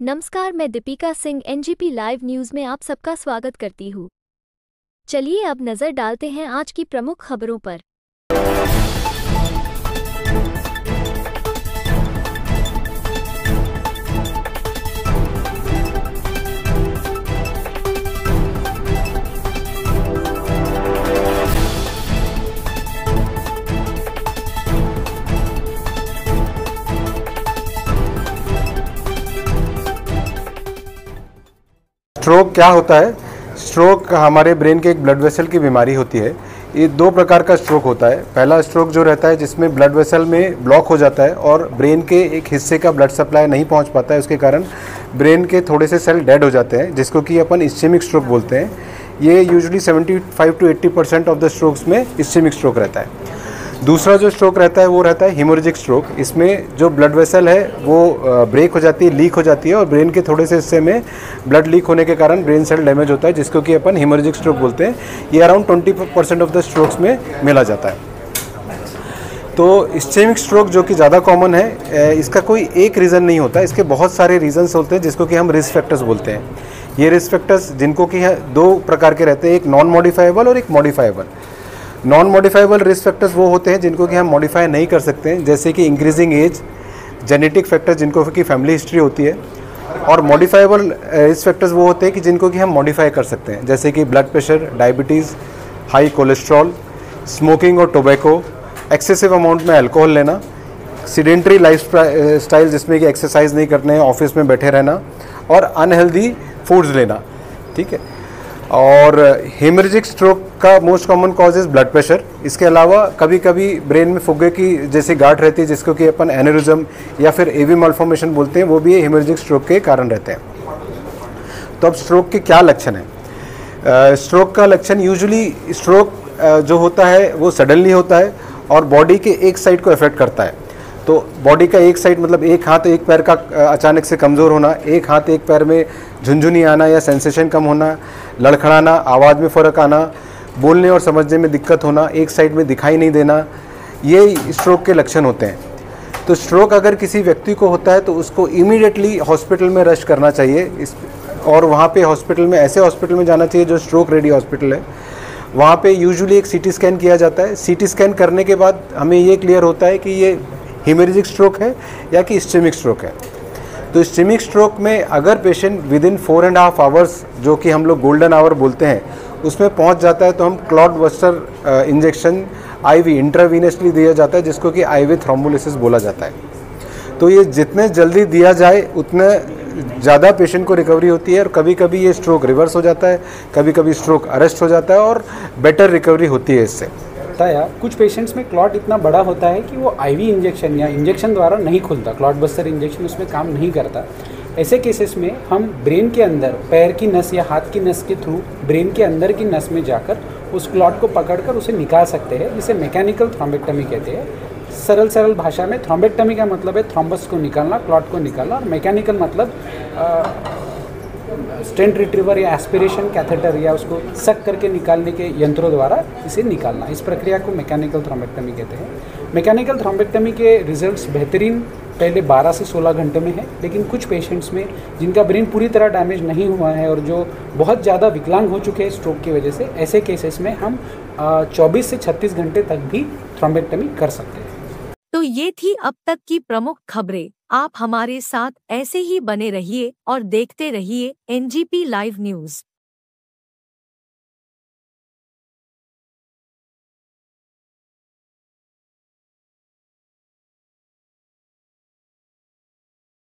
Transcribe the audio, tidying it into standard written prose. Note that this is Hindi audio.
नमस्कार, मैं Deepika Singh NGP live news में आप सबका स्वागत करती हूँ। चलिए अब नज़र डालते हैं आज की प्रमुख खबरों पर। स्ट्रोक क्या होता है? स्ट्रोक हमारे ब्रेन के एक ब्लड वेसल की बीमारी होती है। ये दो प्रकार का स्ट्रोक होता है। पहला स्ट्रोक जो रहता है जिसमें ब्लड वेसल में ब्लॉक हो जाता है और ब्रेन के एक हिस्से का ब्लड सप्लाई नहीं पहुंच पाता है, उसके कारण ब्रेन के थोड़े से सेल डेड हो जाते हैं, जिसको कि अपन इस्चेमिक स्ट्रोक बोलते हैं। ये usually 75 to 80% of the strokes में इस्चेमिक स्ट्रोक रहता है। दूसरा जो स्ट्रोक रहता है वो रहता है हेमोरेजिक स्ट्रोक। इसमें जो ब्लड वेसल है वो ब्रेक हो जाती है, लीक हो जाती है और ब्रेन के थोड़े से हिस्से में ब्लड लीक होने के कारण ब्रेन सेल डैमेज होता है, जिसको कि अपन हेमोरेजिक स्ट्रोक बोलते हैं। ये अराउंड 20% ऑफ द स्ट्रोक्स में मिला जाता है। तो इस्चेमिक स्ट्रोक जो कि ज़्यादा कॉमन है, इसका कोई एक रीज़न नहीं होता, इसके बहुत सारे रीजंस होते हैं जिसको कि हम रिस्क फैक्टर्स बोलते हैं। ये रिस्क फैक्टर्स जिनको कि दो प्रकार के रहते हैं, एक नॉन मॉडिफाइबल और एक modifiable. Non modifiable risk factors वो होते हैं जिनको कि हम मॉडिफाई नहीं कर सकते हैं, जैसे कि इंक्रीजिंग एज, जेनेटिक फैक्टर जिनको कि फैमिली हिस्ट्री होती है। और मॉडिफाइबल रिस्क फैक्टर्स वो होते हैं कि जिनको कि हम मॉडिफाई कर सकते हैं, जैसे कि blood pressure, diabetes, high cholesterol, smoking और टोबैको, एक्सेसिव अमाउंट में अल्कोहल लेना, सीडेंट्री लाइफ स्टाइल जिसमें कि एक्सरसाइज नहीं करने, ऑफिस में बैठे रहना और अनहेल्दी फूड्स लेना। ठीक है। और हेमरेजिक स्ट्रोक का most common cause is blood pressure. इसके अलावा कभी कभी ब्रेन में फुग्गे की जैसी गांठ रहती है जिसको कि अपन एनेरिज्म या फिर एवी मालफॉर्मेशन बोलते हैं, वो भी हेमरेजिक स्ट्रोक के कारण रहते हैं। तो अब स्ट्रोक के क्या लक्षण हैं? स्ट्रोक का लक्षण यूजुअली स्ट्रोक जो होता है वो सडनली होता है और बॉडी के एक साइड को अफेक्ट करता है। तो बॉडी का एक साइड मतलब एक हाथ एक पैर का अचानक से कमज़ोर होना, एक हाथ एक पैर में झुनझुनी आना या सेंसेशन कम होना, लड़खड़ाना, आवाज़ में फ़र्क आना, बोलने और समझने में दिक्कत होना, एक साइड में दिखाई नहीं देना, ये स्ट्रोक के लक्षण होते हैं। तो स्ट्रोक अगर किसी व्यक्ति को होता है तो उसको इमीडिएटली हॉस्पिटल में रश करना चाहिए। और वहाँ पे हॉस्पिटल में ऐसे हॉस्पिटल में जाना चाहिए जो स्ट्रोक रेडी हॉस्पिटल है। वहाँ पे यूजुअली एक सीटी स्कैन किया जाता है। सीटी स्कैन करने के बाद हमें ये क्लियर होता है कि ये हेमरेजिक स्ट्रोक है या कि इस्चेमिक स्ट्रोक है। तो इस्चेमिक स्ट्रोक में अगर पेशेंट विदिन 4.5 आवर्स, जो कि हम लोग गोल्डन आवर बोलते हैं, उसमें पहुंच जाता है तो हम clot buster injection IV intravenously दिया जाता है, जिसको कि आईवी थ्रोम्बोलिसिस बोला जाता है। तो ये जितने जल्दी दिया जाए उतने ज़्यादा पेशेंट को रिकवरी होती है और कभी कभी ये स्ट्रोक रिवर्स हो जाता है, कभी कभी स्ट्रोक अरेस्ट हो जाता है और बेटर रिकवरी होती है इससे। बताया कुछ पेशेंट्स में क्लॉट इतना बड़ा होता है कि वो आईवी इंजेक्शन या इंजेक्शन द्वारा नहीं खुलता, क्लॉट बस्टर इंजेक्शन उसमें काम नहीं करता। ऐसे केसेस में हम ब्रेन के अंदर पैर की नस या हाथ की नस के थ्रू ब्रेन के अंदर की नस में जाकर उस क्लॉट को पकड़कर उसे निकाल सकते हैं, जिसे मैकेनिकल थ्रोम्बेक्टमी कहते हैं। सरल भाषा में थ्रोम्बेक्टमी का मतलब है थ्रोम्बस को निकालना, क्लॉट को निकालना, और मैकेनिकल मतलब स्टेंट रिट्रीवर या एस्पिरेशन कैथेटर या उसको सक करके निकालने के यंत्रों द्वारा इसे निकालना। इस प्रक्रिया को मैकेनिकल थ्रोम्बेक्टमी कहते हैं। मैकेनिकल थ्रोम्बेक्टमी के रिजल्ट्स बेहतरीन पहले 12 से 16 घंटे में है, लेकिन कुछ पेशेंट्स में जिनका ब्रेन पूरी तरह डैमेज नहीं हुआ है और जो बहुत ज़्यादा विकलांग हो चुके हैं स्ट्रोक की वजह से, ऐसे केसेस में हम 24 से 36 घंटे तक भी थ्रोम्बेक्टमी कर सकते हैं। तो ये थी अब तक की प्रमुख खबरें। आप हमारे साथ ऐसे ही बने रहिए और देखते रहिए एनजीपी लाइव न्यूज़।